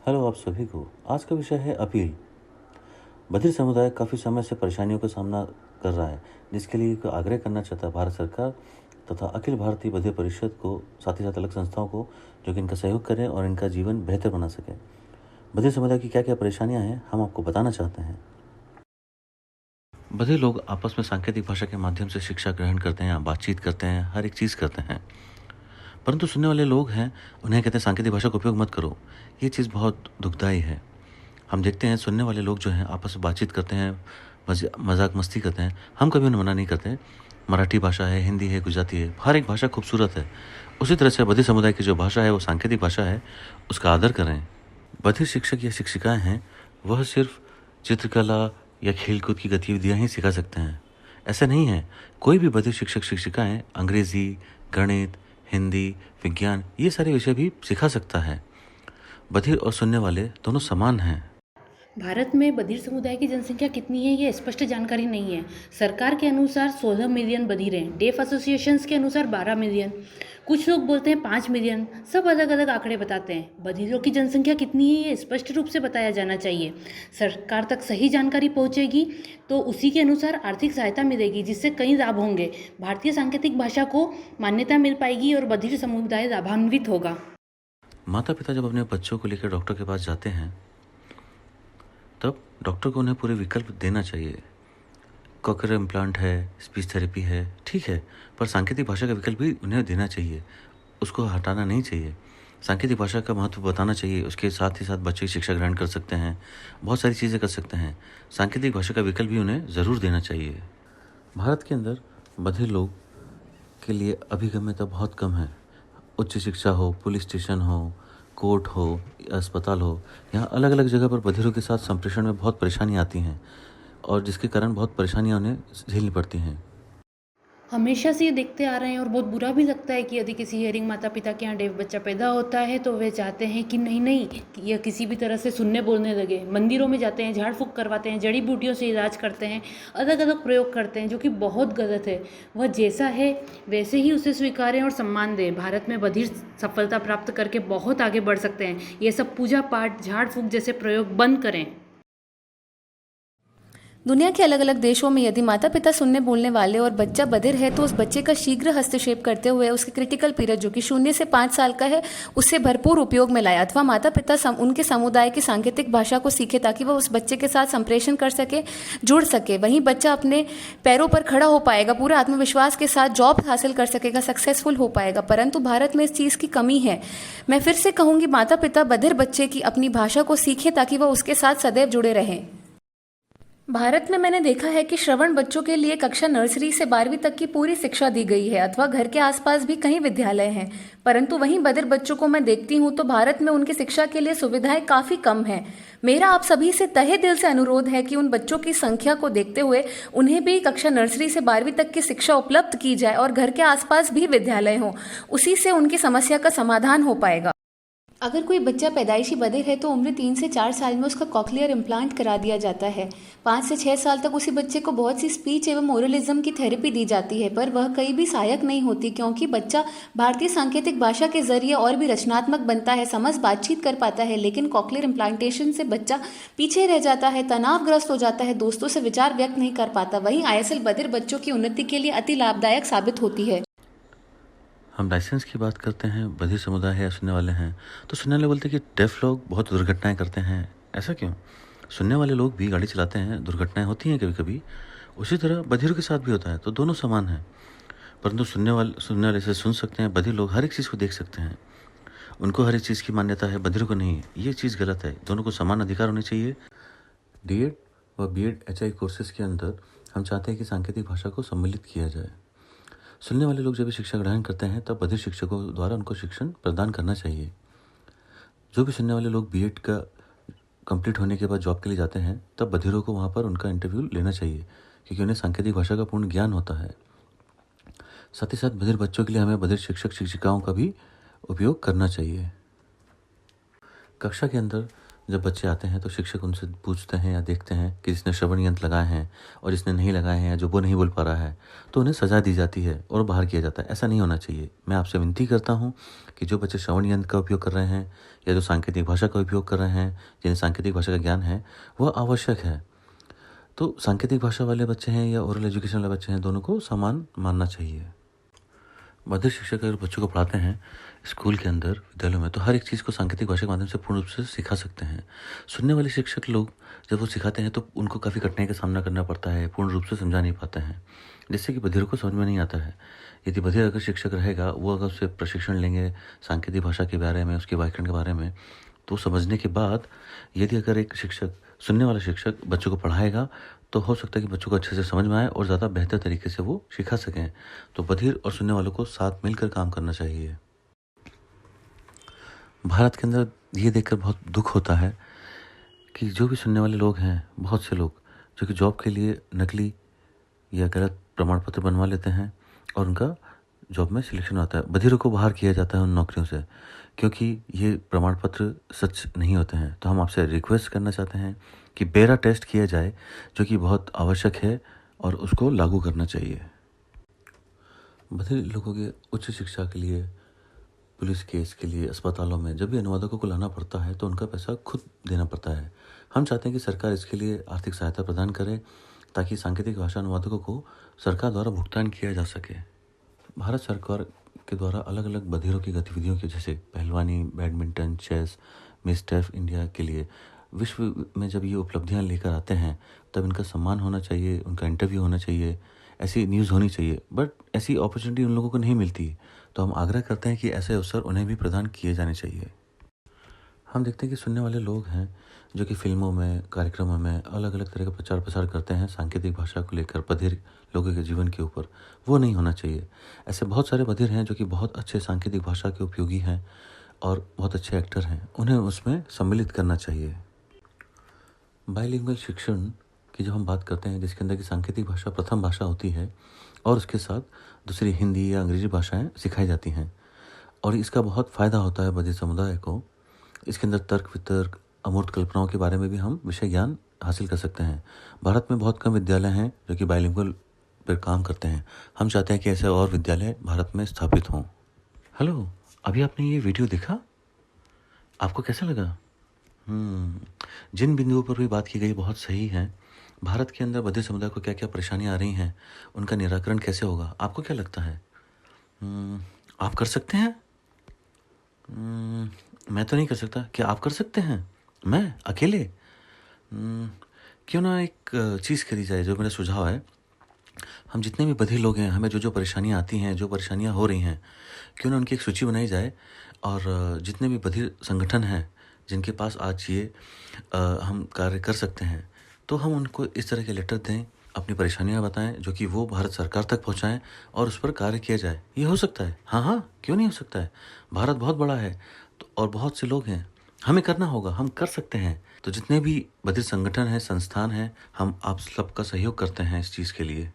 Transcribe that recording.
Hello आप सभी को। आज का विषय है अपील। बधिर समुदाय काफ़ी समय से परेशानियों का सामना कर रहा है, जिसके लिए एक आग्रह करना चाहता है भारत सरकार तथा अखिल भारतीय बधिर परिषद को, साथ ही साथ अलग संस्थाओं को, जो कि इनका सहयोग करें और इनका जीवन बेहतर बना सकें। बधिर समुदाय की क्या क्या परेशानियां हैं, हम आपको बताना चाहते हैं। बधिर लोग आपस में सांकेतिक भाषा के माध्यम से शिक्षा ग्रहण करते हैं, बातचीत करते हैं, हर एक चीज़ करते हैं। परंतु सुनने वाले लोग हैं, उन्हें कहते हैं सांकेतिक भाषा का उपयोग मत करो। ये चीज़ बहुत दुखदायी है। हम देखते हैं सुनने वाले लोग जो हैं आपस में बातचीत करते हैं, मजाक मस्ती करते हैं। हम कभी उन्हें मना नहीं करते। मराठी भाषा है, हिंदी है, गुजराती है, हर एक भाषा खूबसूरत है। उसी तरह से बधिर समुदाय की जो भाषा है वो सांकेतिक भाषा है, उसका आदर करें। बधिर शिक्षक या शिक्षिकाएं हैं, वह सिर्फ चित्रकला या खेलकूद की गतिविधियां ही सिखा सकते हैं। ऐसा नहीं है। कोई भी बधिर शिक्षक शिक्षिकाएं अंग्रेजी, गणित, हिंदी, विज्ञान, ये सारे विषय भी सिखा सकता है। बधिर और सुनने वाले दोनों समान हैं। भारत में बधिर समुदाय की जनसंख्या कितनी है ये स्पष्ट जानकारी नहीं है। सरकार के अनुसार 16 मिलियन बधिर हैं, डेफ एसोसिएशंस के अनुसार 12 मिलियन, कुछ लोग बोलते हैं 5 मिलियन। सब अलग अलग आंकड़े बताते हैं। बधिरों की जनसंख्या कितनी है ये स्पष्ट रूप से बताया जाना चाहिए। सरकार तक सही जानकारी पहुंचेगी तो उसी के अनुसार आर्थिक सहायता मिलेगी, जिससे कई लाभ होंगे। भारतीय सांकेतिक भाषा को मान्यता मिल पाएगी और बधिर समुदाय लाभान्वित होगा। माता पिता जब अपने बच्चों को लेकर डॉक्टर के पास जाते हैं, तब डॉक्टर को उन्हें पूरे विकल्प देना चाहिए। कॉकलियर इम्प्लांट है, स्पीच थेरेपी है, ठीक है, पर सांकेतिक भाषा का विकल्प भी उन्हें देना चाहिए। उसको हटाना नहीं चाहिए। सांकेतिक भाषा का महत्व बताना चाहिए। उसके साथ ही साथ बच्चे शिक्षा ग्रहण कर सकते हैं, बहुत सारी चीज़ें कर सकते हैं। सांकेतिक भाषा का विकल्प भी उन्हें ज़रूर देना चाहिए। भारत के अंदर बधिर लोग के लिए अभिगम्यता बहुत कम है। उच्च शिक्षा हो, पुलिस स्टेशन हो, कोर्ट हो, अस्पताल हो, यहाँ अलग अलग जगह पर बधिरों के साथ संप्रेषण में बहुत परेशानी आती हैं और जिसके कारण बहुत परेशानियाँ उन्हें झेलनी पड़ती हैं। हमेशा से ये देखते आ रहे हैं और बहुत बुरा भी लगता है कि यदि किसी हियरिंग माता पिता के यहाँ डेफ बच्चा पैदा होता है तो वे चाहते हैं कि नहीं नहीं कि यह किसी भी तरह से सुनने बोलने लगे। मंदिरों में जाते हैं, झाड़ फूँक करवाते हैं, जड़ी बूटियों से इलाज करते हैं, अलग अलग प्रयोग करते हैं, जो कि बहुत गलत है। वह जैसा है वैसे ही उसे स्वीकारें और सम्मान दें। भारत में बधिर सफलता प्राप्त करके बहुत आगे बढ़ सकते हैं। ये सब पूजा पाठ, झाड़ फूँक जैसे प्रयोग बंद करें। दुनिया के अलग अलग देशों में यदि माता पिता सुनने बोलने वाले और बच्चा बधिर है तो उस बच्चे का शीघ्र हस्तक्षेप करते हुए उसके क्रिटिकल पीरियड जो कि 0 से 5 साल का है उससे भरपूर उपयोग में लाए, अथवा माता पिता उनके समुदाय की सांकेतिक भाषा को सीखे ताकि वह उस बच्चे के साथ संप्रेषण कर सके, जुड़ सके। वहीं बच्चा अपने पैरों पर खड़ा हो पाएगा, पूरा आत्मविश्वास के साथ जॉब हासिल कर सकेगा, सक्सेसफुल हो पाएगा। परंतु भारत में इस चीज़ की कमी है। मैं फिर से कहूँगी, माता पिता बधिर बच्चे की अपनी भाषा को सीखे ताकि वह उसके साथ सदैव जुड़े रहें। भारत में मैंने देखा है कि श्रवण बच्चों के लिए कक्षा नर्सरी से 12वीं तक की पूरी शिक्षा दी गई है, अथवा घर के आसपास भी कई विद्यालय हैं। परंतु वहीं बधिर बच्चों को मैं देखती हूँ तो भारत में उनकी शिक्षा के लिए सुविधाएं काफ़ी कम हैं। मेरा आप सभी से तहे दिल से अनुरोध है कि उन बच्चों की संख्या को देखते हुए उन्हें भी कक्षा नर्सरी से 12वीं तक की शिक्षा उपलब्ध की जाए और घर के आसपास भी विद्यालय हों। उसी से उनकी समस्या का समाधान हो पाएगा। अगर कोई बच्चा पैदाइशी बधिर है तो उम्र 3 से 4 साल में उसका कॉकलियर इम्प्लांट करा दिया जाता है। 5 से 6 साल तक उसी बच्चे को बहुत सी स्पीच एवं ओरलिज्म की थेरेपी दी जाती है, पर वह कहीं भी सहायक नहीं होती, क्योंकि बच्चा भारतीय सांकेतिक भाषा के जरिए और भी रचनात्मक बनता है, समझ बातचीत कर पाता है। लेकिन कॉकलियर इम्प्लांटेशन से बच्चा पीछे रह जाता है, तनावग्रस्त हो जाता है, दोस्तों से विचार व्यक्त नहीं कर पाता। वहीं ISL बधिर बच्चों की उन्नति के लिए अति लाभदायक साबित होती है। हम लाइसेंस की बात करते हैं, बधिर समुदाय है या सुनने वाले हैं, तो सुनने वाले बोलते हैं कि डेफ लोग बहुत दुर्घटनाएं करते हैं। ऐसा क्यों? सुनने वाले लोग भी गाड़ी चलाते हैं, दुर्घटनाएं होती हैं कभी कभी। उसी तरह बधिरों के साथ भी होता है, तो दोनों समान हैं। परंतु सुनने वाले से सुन सकते हैं, बधिर लोग हर एक चीज़ को देख सकते हैं। उनको हर एक चीज़ की मान्यता है, बधिरों को नहीं। ये चीज़ गलत है। दोनों को समान अधिकार होने चाहिए। डीएड व बीएड HI कोर्सेज के अंदर हम चाहते हैं कि सांकेतिक भाषा को सम्मिलित किया जाए। सुनने वाले लोग जब भी शिक्षा ग्रहण करते हैं तब बधिर शिक्षकों द्वारा उनको शिक्षण प्रदान करना चाहिए। जो भी सुनने वाले लोग बीएड का कंप्लीट होने के बाद जॉब के लिए जाते हैं, तब बधिरों को वहाँ पर उनका इंटरव्यू लेना चाहिए, क्योंकि उन्हें सांकेतिक भाषा का पूर्ण ज्ञान होता है। साथ ही साथ बधिर बच्चों के लिए हमें बधिर शिक्षक शिक्षिकाओं का भी उपयोग करना चाहिए। कक्षा के अंदर जब बच्चे आते हैं तो शिक्षक उनसे पूछते हैं या देखते हैं कि जिसने श्रवण यंत्र लगाए हैं और जिसने नहीं लगाए हैं या जो वो नहीं बोल पा रहा है, तो उन्हें सज़ा दी जाती है और बाहर किया जाता है। ऐसा नहीं होना चाहिए। मैं आपसे विनती करता हूँ कि जो बच्चे श्रवण यंत्र का उपयोग कर रहे हैं या जो सांकेतिक भाषा का उपयोग कर रहे हैं, जिन्हें सांकेतिक भाषा का ज्ञान है, वह आवश्यक है। तो सांकेतिक भाषा वाले बच्चे हैं या ओरल एजुकेशन वाले बच्चे हैं, दोनों को समान मानना चाहिए। बधिर शिक्षक अगर बच्चों को पढ़ाते हैं स्कूल के अंदर, विद्यालयों में, तो हर एक चीज़ को सांकेतिक भाषा के माध्यम से पूर्ण रूप से सिखा सकते हैं। सुनने वाले शिक्षक लोग जब वो सिखाते हैं तो उनको काफ़ी कठिनाई का सामना करना पड़ता है, पूर्ण रूप से समझा नहीं पाते हैं, जिससे कि बधिरों को समझ में नहीं आता है। यदि बधिर अगर शिक्षक रहेगा, वो अगर उससे प्रशिक्षण लेंगे सांकेतिक भाषा के बारे में, उसके व्याकरण के बारे में, तो समझने के बाद यदि अगर एक शिक्षक, सुनने वाला शिक्षक बच्चों को पढ़ाएगा, तो हो सकता है कि बच्चों को अच्छे से समझ में आए और ज़्यादा बेहतर तरीके से वो सिखा सकें। तो बधिर और सुनने वालों को साथ मिलकर काम करना चाहिए। भारत के अंदर ये देखकर बहुत दुख होता है कि जो भी सुनने वाले लोग हैं, बहुत से लोग जो कि जॉब के लिए नकली या गलत प्रमाण पत्र बनवा लेते हैं और उनका जॉब में सिलेक्शन होता है। बधिरों को बाहर किया जाता है उन नौकरियों से, क्योंकि ये प्रमाण पत्र सच नहीं होते हैं। तो हम आपसे रिक्वेस्ट करना चाहते हैं कि बेरा टेस्ट किया जाए, जो कि बहुत आवश्यक है और उसको लागू करना चाहिए। बधिर लोगों के उच्च शिक्षा के लिए, पुलिस केस के लिए, अस्पतालों में जब भी अनुवादकों को लाना पड़ता है तो उनका पैसा खुद देना पड़ता है। हम चाहते हैं कि सरकार इसके लिए आर्थिक सहायता प्रदान करे, ताकि सांकेतिक भाषा अनुवादकों को सरकार द्वारा भुगतान किया जा सके। भारत सरकार के द्वारा अलग अलग बधिरों की गतिविधियों की, जैसे पहलवानी, badminton, chess, Miss Tough India के लिए विश्व में जब ये उपलब्धियां लेकर आते हैं, तब इनका सम्मान होना चाहिए, उनका इंटरव्यू होना चाहिए, ऐसी न्यूज़ होनी चाहिए। बट ऐसी अपॉर्चुनिटी उन लोगों को नहीं मिलती, तो हम आग्रह करते हैं कि ऐसे अवसर उन्हें भी प्रदान किए जाने चाहिए। हम देखते हैं कि सुनने वाले लोग हैं जो कि फिल्मों में, कार्यक्रमों में अलग अलग तरह का प्रचार प्रसार करते हैं सांकेतिक भाषा को लेकर बधिर लोगों के जीवन के ऊपर। वो नहीं होना चाहिए। ऐसे बहुत सारे बधिर हैं जो कि बहुत अच्छे सांकेतिक भाषा के उपयोगी हैं और बहुत अच्छे एक्टर हैं, उन्हें उसमें सम्मिलित करना चाहिए। बाइलिंगुअल शिक्षण की जब हम बात करते हैं, जिसके अंदर की सांकेतिक भाषा प्रथम भाषा होती है और उसके साथ दूसरी हिंदी या अंग्रेजी भाषाएं सिखाई जाती हैं, और इसका बहुत फ़ायदा होता है बधिर समुदाय को। इसके अंदर तर्क वितर्क, अमूर्त कल्पनाओं के बारे में भी हम विषय ज्ञान हासिल कर सकते हैं। भारत में बहुत कम विद्यालय हैं जो कि बाइलिंगुअल पर काम करते हैं। हम चाहते हैं कि ऐसे और विद्यालय भारत में स्थापित हों। हेलो, अभी आपने ये वीडियो देखा? आपको कैसा लगा? जिन बिंदुओं पर भी बात की गई बहुत सही है। भारत के अंदर बधिर समुदाय को क्या क्या परेशानियां आ रही हैं, उनका निराकरण कैसे होगा, आपको क्या लगता है? आप कर सकते हैं? मैं तो नहीं कर सकता। क्या आप कर सकते हैं? मैं अकेले? क्यों ना एक चीज़ करी जाए, जो मेरा सुझाव है। हम जितने भी बधिर लोग हैं, हमें जो जो परेशानियां आती हैं, जो परेशानियां हो रही हैं, क्यों ना उनकी एक सूची बनाई जाए, और जितने भी बधिर संगठन हैं जिनके पास आज ये हम कार्य कर सकते हैं, तो हम उनको इस तरह के लेटर दें, अपनी परेशानियां बताएं, जो कि वो भारत सरकार तक पहुंचाएं और उस पर कार्य किया जाए। ये हो सकता है। हाँ, क्यों नहीं हो सकता है? भारत बहुत बड़ा है तो और बहुत से लोग हैं, हमें करना होगा, हम कर सकते हैं। तो जितने भी बधिर संगठन हैं, संस्थान हैं, हम आप सबका सहयोग करते हैं इस चीज़ के लिए।